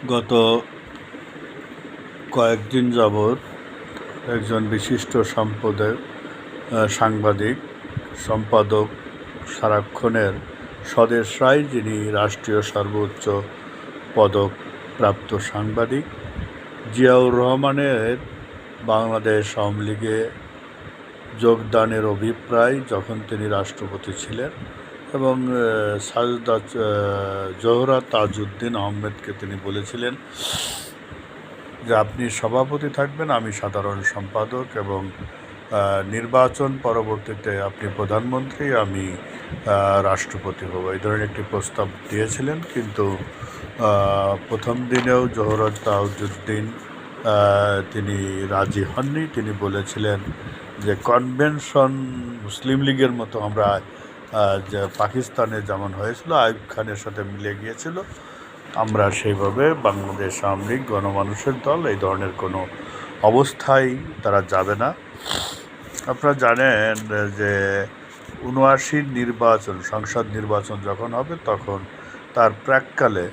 গত কয়েকদিন যাবৎ একজন বিশিষ্ট সাংবাদিক সম্পাদক সারাক্ষণের স্বদেশ রায়, যিনি রাষ্ট্রীয় সর্বোচ্চ পদক প্রাপ্ত সাংবাদিক, জিয়াউর রহমানের বাংলাদেশ আওয়ামী লীগে যোগদানের অভিপ্রায় যখন তিনি রাষ্ট্রপতি ছিলেন, এবং জোহরা তাজউদ্দিন আহমেদকে তিনি বলেছিলেন যে আপনি সভাপতি থাকবেন, আমি সাধারণ সম্পাদক, এবং নির্বাচন পরবর্তীতে আপনি প্রধানমন্ত্রী, আমি রাষ্ট্রপতি হব, এই ধরনের একটি প্রস্তাব দিয়েছিলেন। কিন্তু প্রথম দিনেও জোহরা তাজউদ্দিন তিনি রাজি হননি। তিনি বলেছিলেন যে কনভেনশন মুসলিম লীগের মতো আমরা যে পাকিস্তানে যেমন হয়েছিল, আইয়ুব খানের সাথে মিলে গিয়েছিল, আমরা সেইভাবে বাংলাদেশ আওয়ামী লীগ গণমানুষের দল এই ধরনের কোনো অবস্থায় তারা যাবে না। আপনারা জানেন যে ৭৯ নির্বাচন, সংসদ নির্বাচন যখন হবে, তখন তার প্রাক্কালে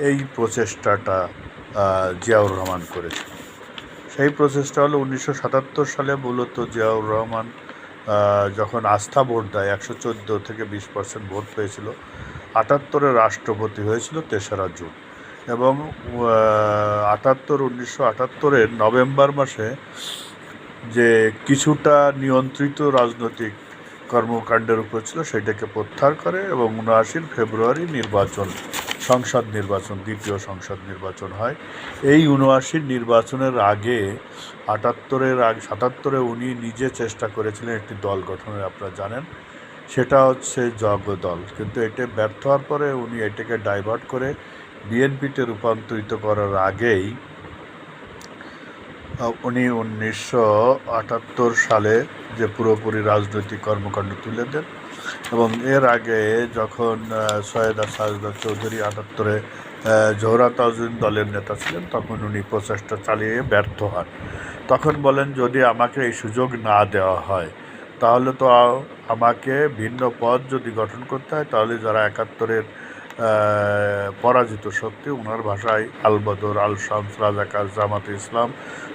এই প্রচেষ্টাটা জিয়াউর রহমান করেছিল। সেই প্রচেষ্টা হলো ১৯৭৭ সালে মূলত জিয়াউর রহমান যখন আস্থা ভোট দেয়, ১১৪ থেকে ২০% ভোট পেয়েছিল, ৭৮-এ রাষ্ট্রপতি হয়েছিল ৩রা জুন, এবং ১৯৭৮-এর নভেম্বর মাসে যে কিছুটা নিয়ন্ত্রিত রাজনৈতিক কর্মকাণ্ডের উপর ছিল সেটাকে প্রত্যাহার করে, এবং ৭৯ ফেব্রুয়ারি সংসদ নির্বাচন, দ্বিতীয় সংসদ নির্বাচন হয়। এই ৭৯ নির্বাচনের আগে ৭৭-এ উনি নিজে চেষ্টা করেছিলেন একটি দল গঠনের, আপনারা জানেন, সেটা হচ্ছে জগদল। কিন্তু এটা ব্যর্থ হওয়ার পরে উনি এটাকে ডাইভার্ট করে বিএনপিতে রূপান্তরিত করার আগেই উনি ১৯৭৮ সালে যে পুরোপুরি রাজনৈতিক কর্মকাণ্ড তুলে দেন, এবং এর আগে যখন সৈয়দা সাজদা চৌধুরী ৭৮-এ জোহরা তাজউদ্দিন দলের নেতা ছিলেন, তখন উনি প্রচেষ্টা চালিয়ে ব্যর্থ হন। তখন বলেন, যদি আমাকে এই সুযোগ না দেওয়া হয়, তাহলে তো আমাকে ভিন্ন পদ যদি গঠন করতে হয়, তাহলে যারা ৭১-এর পরাজিত শক্তি, ওনার ভাষায় আল বদর, আল শামস, রাজাকার, জামাতে ইসলাম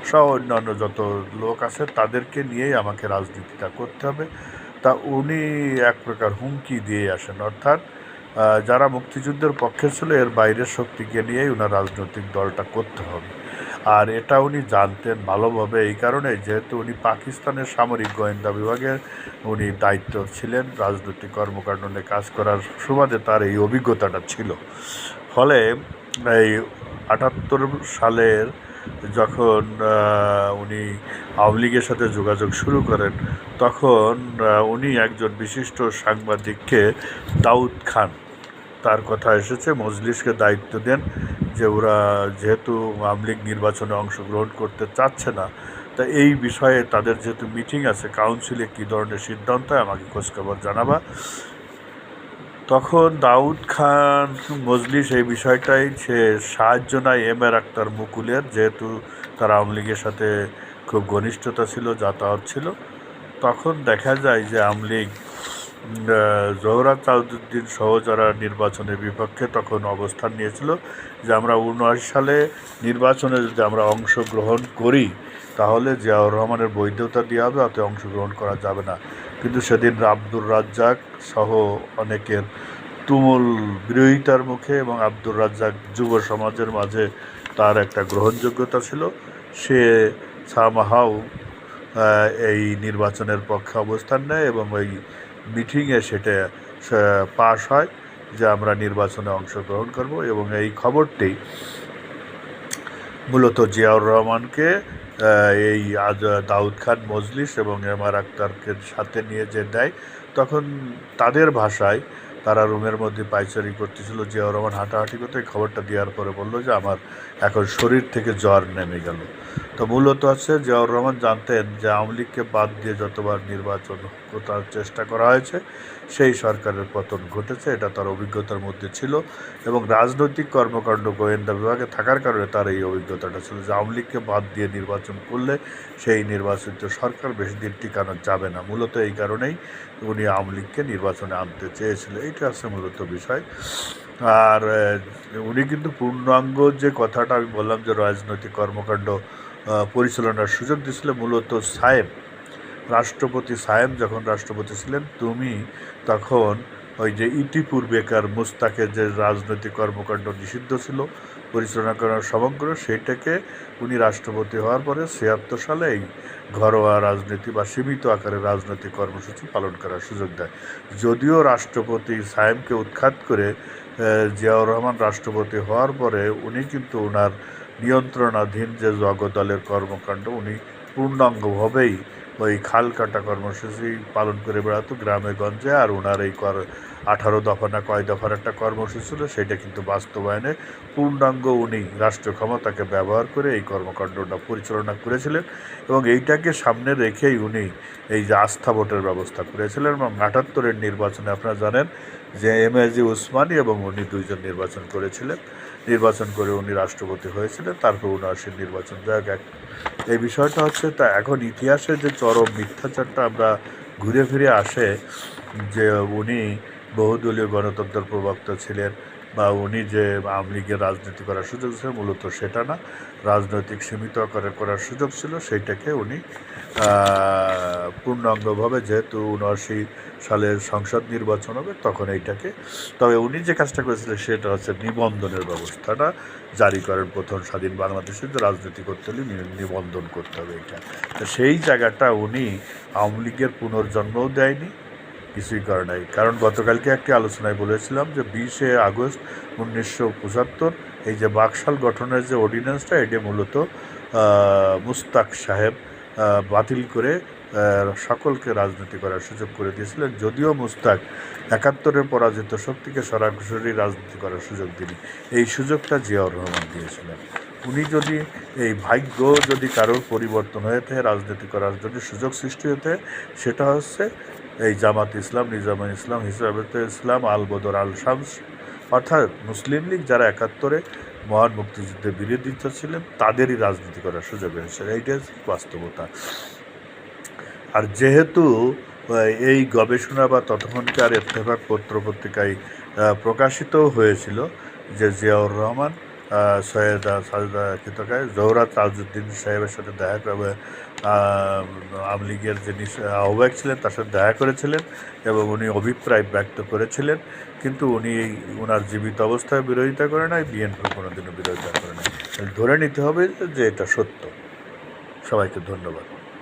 সহ অন্যান্য যত লোক আছে, তাদেরকে নিয়েই আমাকে রাজনীতিটা করতে হবে। তা উনি এক প্রকার হুমকি দিয়ে আসেন, অর্থাৎ যারা মুক্তিযুদ্ধের পক্ষে ছিল, এর বাইরের শক্তিকে নিয়েই ওনার রাজনৈতিক দলটা করতে হবে। আর এটা উনি জানতেন ভালোভাবে, এই কারণে যেহেতু উনি পাকিস্তানের সামরিক গোয়েন্দা বিভাগে উনি দায়িত্ব ছিলেন, রাজনৈতিক কর্মকাণ্ড নিয়ে কাজ করার সুবাদে তার এই অভিজ্ঞতাটা ছিল। ফলে এই ৭৮ সালের যখন উনি আওয়ামী লীগের সাথে যোগাযোগ শুরু করেন, তখন উনি একজন বিশিষ্ট সাংবাদিককে, দাউদ খান, তার কথা এসেছে, মজলিসকে দায়িত্ব দেন যে ওরা যেহেতু আওয়ামী লীগ নির্বাচনে অংশগ্রহণ করতে চাচ্ছে না, তা এই বিষয়ে তাদের যেহেতু মিটিং আছে, কাউন্সিলে কী ধরনের সিদ্ধান্ত হয় আমাকে খোঁজখবর জানাবা। তখন দাউদ খান মজলিস এই বিষয়টাই সে সাহায্য নেয় এম.এ আক্তার মুকুলের, যেহেতু তার আওয়ামী লীগের সাথে খুব ঘনিষ্ঠতা ছিল, যাতায়াত ছিল। তখন দেখা যায় যে আওয়ামী লীগ জোহরা তাজউদ্দিন সহ যারা নির্বাচনের বিপক্ষে তখন অবস্থান নিয়েছিল, যে আমরা ৭৯ সালে নির্বাচনে যদি আমরা অংশগ্রহণ করি, তাহলে জিয়াউর রহমানের বৈধতা দেওয়া হবে, অত অংশগ্রহণ করা যাবে না। কিন্তু সেদিন আব্দুর রাজ্জাক সহ অনেকের তুমুল বিরোধিতার মুখে, এবং আব্দুর রাজ্জাক যুব সমাজের মাঝে তার একটা গ্রহণযোগ্যতা ছিল, সে সামহাও এই নির্বাচনের পক্ষে অবস্থান নেয়, এবং ওই মিটিংয়ে সেটা পাশ হয় যে আমরা নির্বাচনে অংশগ্রহণ করব। এবং এই খবরটি মূলত জিয়াউর রহমানকে এই দাউদ খান মজলিস এবং এম.আর আক্তারকে সাথে নিয়ে যে দেয়, তখন তাদের ভাষায় তারা রুমের মধ্যে পায়চারি করতেছিল, জিয়াউর রহমান হাঁটাহাঁটি করতে খবরটা দেওয়ার পরে বললো যে আমার এখন শরীর থেকে জ্বর নেমে গেল। তো মূলত হচ্ছে জিয়াউর রহমান জানতেন যে আওয়ামী লীগকে বাদ দিয়ে যতবার নির্বাচন করার চেষ্টা করা হয়েছে, সেই সরকারের পতন ঘটেছে, এটা তার অভিজ্ঞতার মধ্যে ছিল, এবং রাজনৈতিক কর্মকাণ্ড গোয়েন্দা বিভাগে থাকার কারণে তার এই অভিজ্ঞতাটা ছিল যে আওয়ামী লীগকে বাদ দিয়ে নির্বাচন করলে সেই নির্বাচিত সরকার বেশি দিন টিকানো যাবে না। মূলত এই কারণেই উনি আওয়ামী লীগকে নির্বাচনে আনতে চেয়েছিল। এইটা আছে মূলত বিষয়। আর উনি কিন্তু পূর্ণাঙ্গ যে কথাটা আমি বললাম যে রাজনৈতিক কর্মকাণ্ড পরিচালনার সুযোগ দিয়েছিল মূলত সায়েম, রাষ্ট্রপতি সায়েম যখন রাষ্ট্রপতি ছিলেন তুমি তখন ওই যে ইতিপূর্বেকার মুস্তাকের যে রাজনৈতিক কর্মকাণ্ড নিষিদ্ধ ছিল পরিচালনা করার সমগ্র সেইটাকে উনি রাষ্ট্রপতি হওয়ার পরে ৭৬ সালে এই ঘরোয়া রাজনীতি বা সীমিত আকারে রাজনৈতিক কর্মসূচি পালন করার সুযোগ দেয়। যদিও রাষ্ট্রপতি সায়েমকে উৎখাত করে জিয়াউর রহমান রাষ্ট্রপতি হওয়ার পরে উনি কিন্তু ওনার নিয়ন্ত্রণাধীন যে জগদলের কর্মকাণ্ড উনি পূর্ণাঙ্গভাবেই ওই খাল কাটা কর্মসূচি পালন করে বেড়াতো গ্রামে গঞ্জে। আর ওনার এই 18 দফা না কয় দফার একটা কর্মসূচি ছিল সেটা কিন্তু বাস্তবায়নে পূর্ণাঙ্গ উনি রাষ্ট্র ক্ষমতাকে ব্যবহার করে এই কর্মকাণ্ডটা পরিচালনা করেছিলেন এবং এইটাকে সামনে রেখেই উনি এই যে আস্থা ভোটের ব্যবস্থা করেছিলেন। এবং ৭৮-এর নির্বাচনে আপনারা জানেন যে এমএজি উসমানী এবং উনি দুইজন নির্বাচন করেছিলেন, নির্বাচন করে উনি রাষ্ট্রপতি হয়েছিলেন। তারপর ৭৯ নির্বাচন যাক এই বিষয়টা হচ্ছে তা এখন ইতিহাসে যে চরম মিথ্যাচারটা আমরা ঘুরে ফিরে আসে যে উনি বহুদলীয় গণতন্ত্রের প্রবক্তা ছিলেন বা উনি যে আওয়ামী লীগের রাজনীতি করার সুযোগ ছিল মূলত সেটা না, রাজনৈতিক সীমিত আকারে করার সুযোগ ছিল সেইটাকে উনি পূর্ণাঙ্গভাবে যেহেতু ৭৯ সালের সংসদ নির্বাচন হবে তখন এইটাকে, তবে উনি যে কাজটা করেছিলেন সেটা হচ্ছে নিবন্ধনের ব্যবস্থাটা জারি করেন। প্রথম স্বাধীন বাংলাদেশে যে রাজনীতি করতে হলে নিবন্ধন করতে হবে এটা, তো সেই জায়গাটা উনি আওয়ামী লীগের পুনর্জন্মও দেয়নি, কিছুই করে নাই। কারণ গতকালকে একটি আলোচনায় বলেছিলাম যে ২০শে আগস্ট ১৯৭৫ এই যে বাকশাল গঠনের যে অর্ডিন্যান্সটা এটা মূলত মুস্তাক সাহেব বাতিল করে সকলকে রাজনীতি করার সুযোগ করে দিয়েছিলেন। যদিও মুস্তাক ৭১-এর পরাজিত শক্তিকে সরাসরি রাজনীতি করার সুযোগ দিন, এই সুযোগটা জিয়াউর রহমান দিয়েছিলেন। উনি যদি এই ভাগ্য যদি কারোর পরিবর্তন হয়ে থাকে রাজনীতি করার জন্য সুযোগ সৃষ্টি হতে, সেটা হচ্ছে এই জামাত ইসলাম, নিজামুল ইসলাম, হিসাবতে ইসলাম, আল বদর আল শামস অর্থাৎ মুসলিম লীগ যারা ৭১-এ মহান মুক্তিযুদ্ধের বিরোধিতা ছিলেন তাদেরই রাজনীতি করার সুযোগ হয়েছে, এইটাই বাস্তবতা। আর যেহেতু এই গবেষণা বা তৎক্ষণকার ইত্তেফাক পত্রিকায় প্রকাশিত হয়েছিল যে জিয়াউর রহমান সৈয়দা সাজদা কৃতকায় জোহরা তাজউদ্দিন সাহেবের সাথে দেখা করে আওয়ামী লীগের যিনি আহ্বায়ক ছিলেন তার সাথে দেখা করেছিলেন এবং উনি অভিপ্রায় ব্যক্ত করেছিলেন, কিন্তু উনি ওনার জীবিত অবস্থায় বিরোধিতা করে নাই, বিএনপি কোনোদিনও বিরোধিতা করে নাই। ধরে নিতে হবে যে এটা সত্য। সবাইকে ধন্যবাদ।